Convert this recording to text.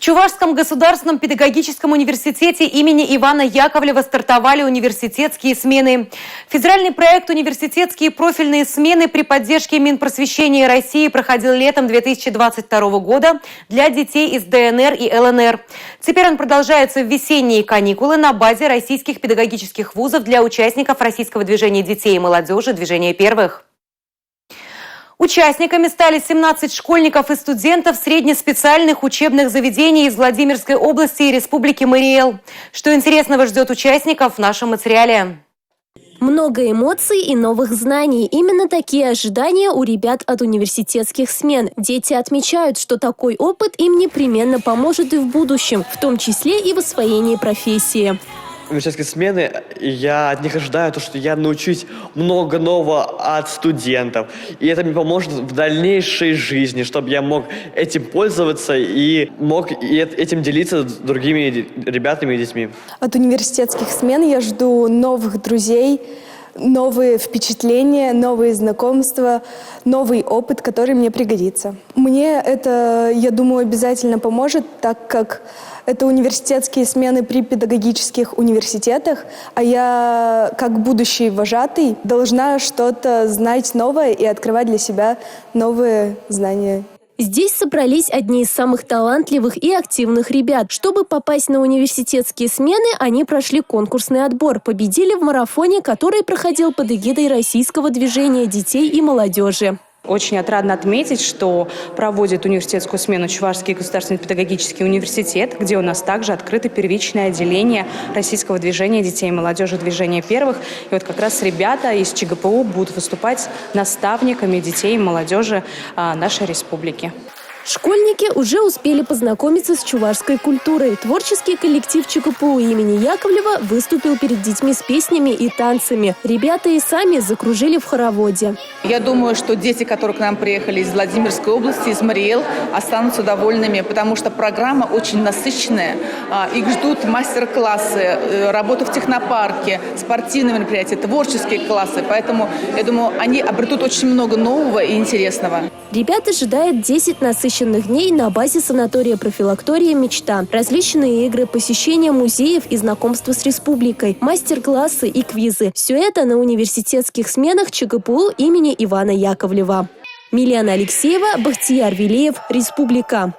В Чувашском государственном педагогическом университете имени Ивана Яковлева стартовали университетские смены. Федеральный проект «Университетские профильные смены» при поддержке Минпросвещения России проходил летом 2022 года для детей из ДНР и ЛНР. Теперь он продолжается в весенние каникулы на базе российских педагогических вузов для участников российского движения детей и молодежи «Движение первых». Участниками стали 17 школьников и студентов среднеспециальных учебных заведений из Владимирской области и Республики Мариэл. Что интересного ждет участников в нашем материале? Много эмоций и новых знаний. Именно такие ожидания у ребят от университетских смен. Дети отмечают, что такой опыт им непременно поможет и в будущем, в том числе и в освоении профессии. Университетские смены, я от них ожидаю, что я научусь много нового от студентов. И это мне поможет в дальнейшей жизни, чтобы я мог этим пользоваться и мог этим делиться с другими ребятами и детьми. От университетских смен я жду новых друзей, новые впечатления, новые знакомства, новый опыт, который мне пригодится. Мне это, я думаю, обязательно поможет, так как это университетские смены при педагогических университетах, а я, как будущий вожатый, должна что-то знать новое и открывать для себя новые знания. Здесь собрались одни из самых талантливых и активных ребят. Чтобы попасть на университетские смены, они прошли конкурсный отбор, победили в марафоне, который проходил под эгидой российского движения детей и молодежи. Очень отрадно отметить, что проводит университетскую смену Чувашский государственный педагогический университет, где у нас также открыто первичное отделение российского движения детей и молодежи «Движение первых». И вот как раз ребята из ЧГПУ будут выступать наставниками детей и молодежи нашей республики. Школьники уже успели познакомиться с чувашской культурой. Творческий коллектив ЧГПУ имени Яковлева выступил перед детьми с песнями и танцами. Ребята и сами закружили в хороводе. Я думаю, что дети, которые к нам приехали из Владимирской области, из Мариэл, останутся довольными, потому что программа очень насыщенная. Их ждут мастер-классы, работа в технопарке, спортивные мероприятия, творческие классы. Поэтому, я думаю, они обретут очень много нового и интересного. Ребят ожидает 10 насыщенных дней на базе санатория-профилактория «Мечта». Различные игры, посещение музеев и знакомство с республикой, мастер-классы и квизы. Все это на университетских сменах ЧГПУ имени Ивана Яковлева. Милена Алексеева, Бахтияр Вилеев, Республика.